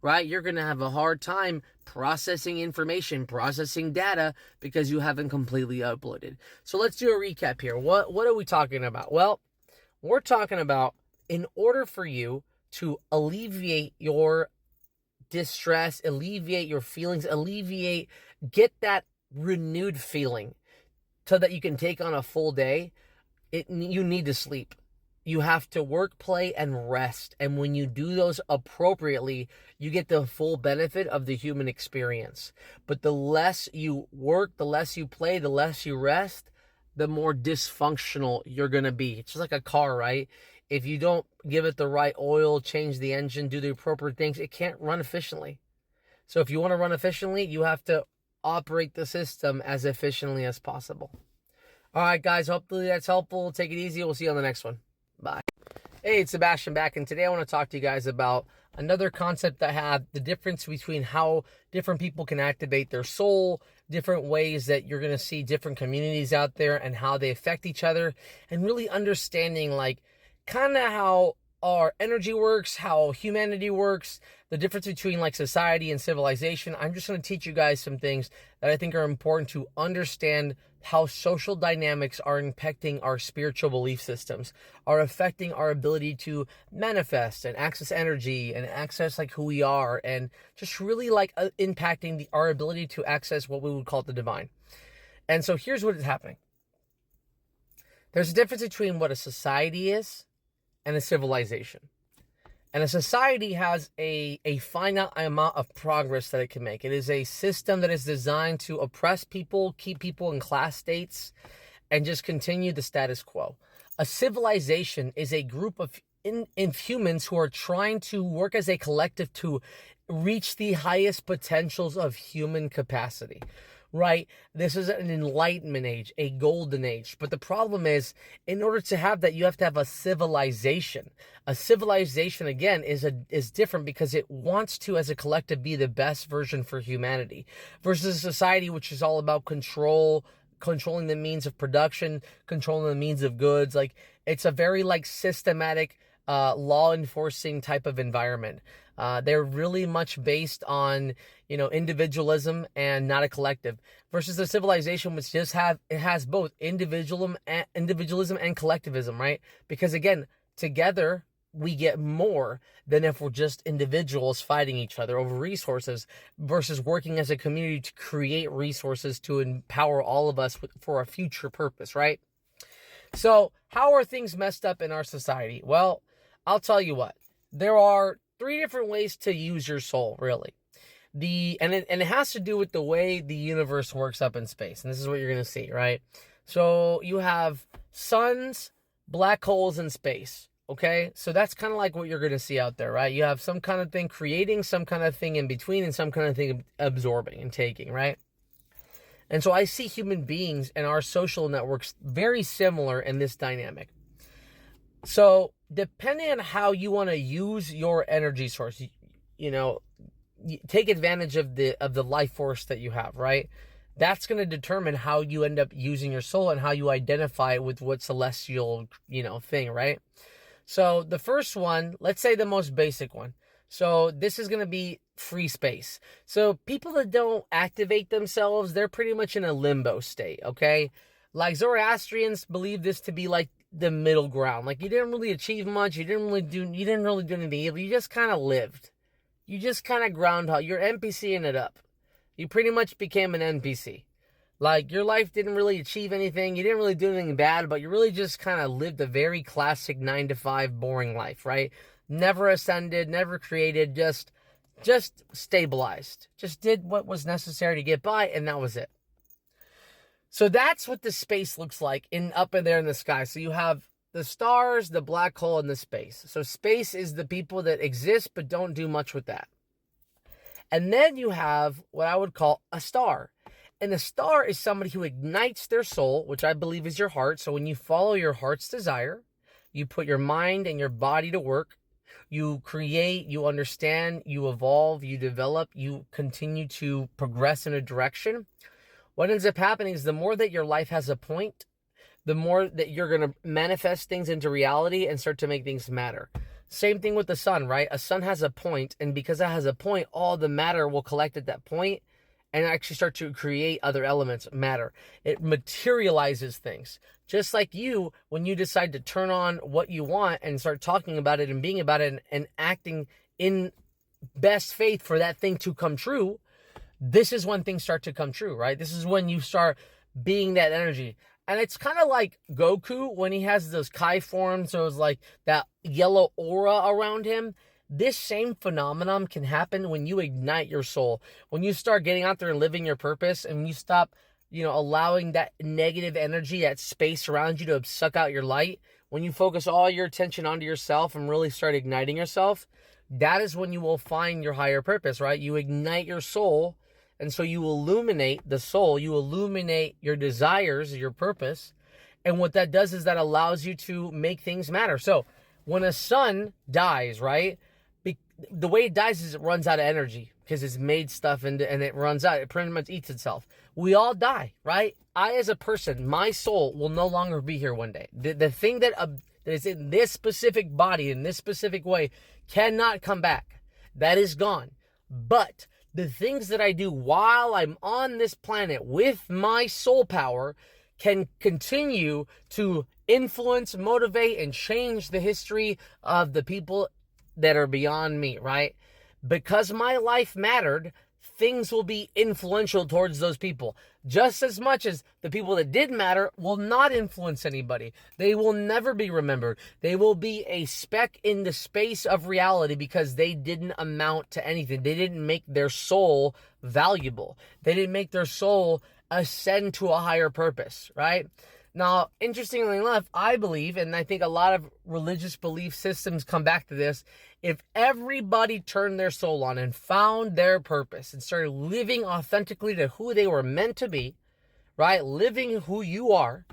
right? You're going to have a hard time processing information, processing data because you haven't completely uploaded. So let's do a recap here. What are we talking about? Well, we're talking about in order for you to alleviate your distress, alleviate your feelings, get that renewed feeling so that you can take on a full day, you need to sleep. You have to work, play, and rest. And when you do those appropriately, you get the full benefit of the human experience. But the less you work, the less you play, the less you rest, the more dysfunctional you're going to be. It's just like a car, right? If you don't give it the right oil, change the engine, do the appropriate things, it can't run efficiently. So if you want to run efficiently, you have to operate the system as efficiently as possible. All right, guys, hopefully that's helpful. Take it easy. We'll see you on the next one. Bye. Hey, it's Sebastian back, and today I want to talk to you guys about another concept I have, the difference between how different people can activate their soul, different ways that you're going to see different communities out there and how they affect each other, and really understanding like kind of how our energy works, how humanity works, the difference between like society and civilization. I'm just going to teach you guys some things that I think are important to understand how social dynamics are impacting our spiritual belief systems, are affecting our ability to manifest and access energy and access like who we are, and just really like impacting our ability to access what we would call the divine. And so here's what is happening. There's a difference between what a society is and a civilization. And a society has a finite amount of progress that it can make. It is a system that is designed to oppress people, keep people in class states, and just continue the status quo. A civilization is a group of humans who are trying to work as a collective to reach the highest potentials of human capacity. Right? This is an enlightenment age, a golden age. But the problem is, in order to have that, you have to have a civilization. A civilization, again, is different because it wants to, as a collective, be the best version for humanity. Versus a society which is all about controlling the means of production, controlling the means of goods. Like, it's a very, like, systematic, law enforcing type of environment. They're really much based on, individualism and not a collective, versus the civilization, which has both individualism and collectivism, right? Because again, together we get more than if we're just individuals fighting each other over resources, versus working as a community to create resources to empower all of us for a future purpose, right? So how are things messed up in our society? Well, I'll tell you what. There are 3 different ways to use your soul, really. And it has to do with the way the universe works up in space. And this is what you're going to see, right? So you have suns, black holes in space. Okay? So that's kind of like what you're going to see out there, right? You have some kind of thing creating, some kind of thing in between, and some kind of thing absorbing and taking, right? And so I see human beings and our social networks very similar in this dynamic. So depending on how you want to use your energy source, take advantage of the life force that you have, right? That's going to determine how you end up using your soul and how you identify with what celestial, thing, right? So the first one, let's say the most basic one. So this is going to be free space. So people that don't activate themselves, they're pretty much in a limbo state, okay? Like Zoroastrians believe this to be like the middle ground. Like you didn't really achieve much, you didn't really do anything evil, you just kind of lived. You just kind of groundhog, you're NPCing it up. You pretty much became an NPC. Like your life didn't really achieve anything, you didn't really do anything bad, but you really just kind of lived a very classic 9-to-5 boring life, right? Never ascended, never created, just stabilized. Just did what was necessary to get by, and that was it. So that's what the space looks like up in there in the sky. So you have the stars, the black hole, and the space. So space is the people that exist but don't do much with that. And then you have what I would call a star. And a star is somebody who ignites their soul, which I believe is your heart. So when you follow your heart's desire, you put your mind and your body to work. You create, you understand, you evolve, you develop, you continue to progress in a direction. What ends up happening is the more that your life has a point, the more that you're going to manifest things into reality and start to make things matter. Same thing with the sun, right? A sun has a point, and because it has a point, all the matter will collect at that point and actually start to create other elements, matter. It materializes things. Just like you, when you decide to turn on what you want and start talking about it and being about it and acting in best faith for that thing to come true, this is when things start to come true, right? This is when you start being that energy. And it's kind of like Goku when he has those Kai forms, so it's like that yellow aura around him. This same phenomenon can happen when you ignite your soul. When you start getting out there and living your purpose, and you stop, allowing that negative energy, that space around you to suck out your light. When you focus all your attention onto yourself and really start igniting yourself, that is when you will find your higher purpose, right? You ignite your soul, and so you illuminate the soul. You illuminate your desires, your purpose. And what that does is that allows you to make things matter. So when a sun dies, right? The way it dies is it runs out of energy because it's made stuff and it runs out. It pretty much eats itself. We all die, right? I, as a person, my soul will no longer be here one day. The thing that is in this specific body, in this specific way, cannot come back. That is gone. But the things that I do while I'm on this planet with my soul power can continue to influence, motivate, and change the history of the people that are beyond me, right? Because my life mattered, things will be influential towards those people. Just as much as the people that did matter will not influence anybody. They will never be remembered. They will be a speck in the space of reality because they didn't amount to anything. They didn't make their soul valuable. They didn't make their soul ascend to a higher purpose, right? Now, interestingly enough, I believe, and I think a lot of religious belief systems come back to this, if everybody turned their soul on and found their purpose and started living authentically to who they were meant to be, right, living who you are,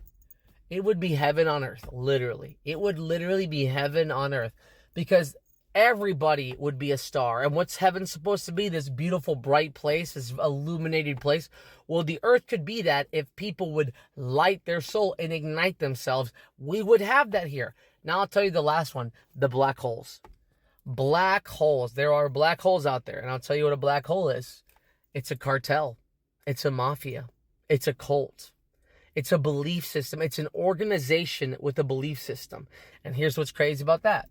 it would be heaven on earth, literally. It would literally be heaven on earth because everybody would be a star. And what's heaven supposed to be? This beautiful, bright place, this illuminated place. Well, the earth could be that if people would light their soul and ignite themselves. We would have that here. Now I'll tell you the last one, the black holes. Black holes. There are black holes out there. And I'll tell you what a black hole is. It's a cartel. It's a mafia. It's a cult. It's a belief system. It's an organization with a belief system. And here's what's crazy about that.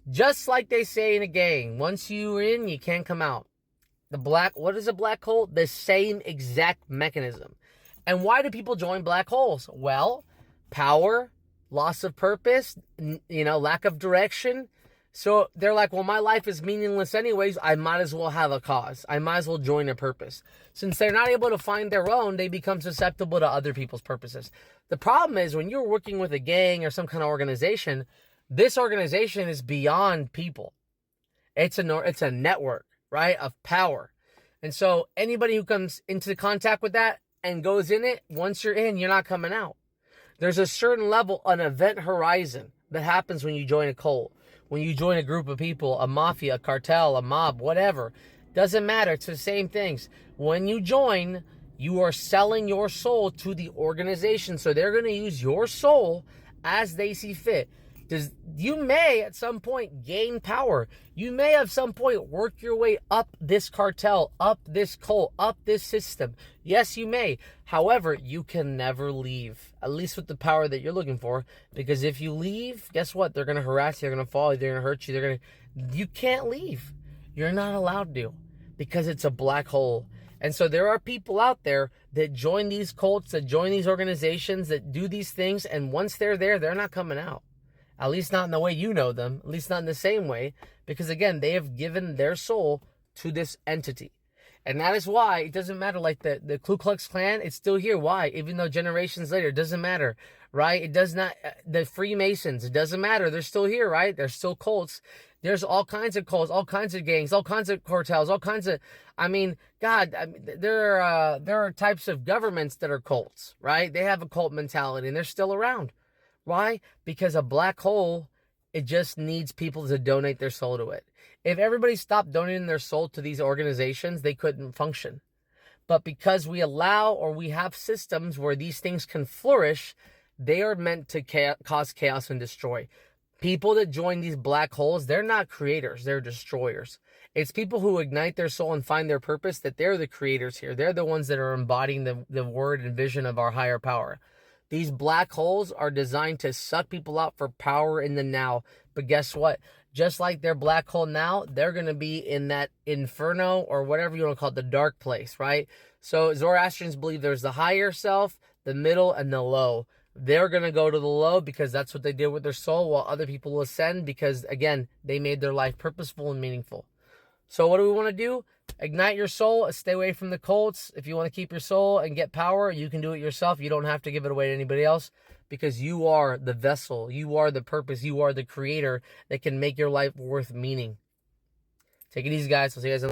Just like they say in a gang, once you're in, you can't come out. What is a black hole? The same exact mechanism. And why do people join black holes? Well, power, loss of purpose, lack of direction. So they're like, well, my life is meaningless anyways. I might as well have a cause. I might as well join a purpose. Since they're not able to find their own, they become susceptible to other people's purposes. The problem is when you're working with a gang or some kind of organization, this organization is beyond people. It's a network, right, of power. And so anybody who comes into contact with that and goes in it, once you're in, you're not coming out. There's a certain level, an event horizon that happens when you join a cult. When you join a group of people, a mafia, a cartel, a mob, whatever. Doesn't matter. It's the same things. When you join, you are selling your soul to the organization. So they're going to use your soul as they see fit. You may at some point gain power. You may at some point work your way up this cartel, up this cult, up this system. Yes, you may. However, you can never leave, at least with the power that you're looking for. Because if you leave, guess what? They're going to harass you. They're going to follow you. They're going to hurt you. You can't leave. You're not allowed to because it's a black hole. And so there are people out there that join these cults, that join these organizations, that do these things. And once they're there, they're not coming out. At least not in the way you know them. At least not in the same way. Because again, they have given their soul to this entity. And that is why it doesn't matter. Like the Ku Klux Klan, it's still here. Why? Even though generations later, it doesn't matter. Right? It does not. The Freemasons, it doesn't matter. They're still here, right? They're still cults. There's all kinds of cults, all kinds of gangs, all kinds of cartels, all kinds of, there are types of governments that are cults, right? They have a cult mentality and they're still around. Why? Because a black hole, it just needs people to donate their soul to it. If everybody stopped donating their soul to these organizations, they couldn't function. But because we allow or we have systems where these things can flourish, they are meant to cause chaos and destroy. People that join these black holes, they're not creators, they're destroyers. It's people who ignite their soul and find their purpose, that they're the creators here. They're the ones that are embodying the word and vision of our higher power. These black holes are designed to suck people out for power in the now. But guess what? Just like their black hole now, they're going to be in that inferno or whatever you want to call it, the dark place, right? So Zoroastrians believe there's the higher self, the middle, and the low. They're going to go to the low because that's what they did with their soul, while other people will ascend because, again, they made their life purposeful and meaningful. So what do we want to do? Ignite your soul. Stay away from the cults. If you want to keep your soul and get power, you can do it yourself. You don't have to give it away to anybody else because you are the vessel. You are the purpose. You are the creator that can make your life worth meaning. Take it easy, guys. I'll see you guys in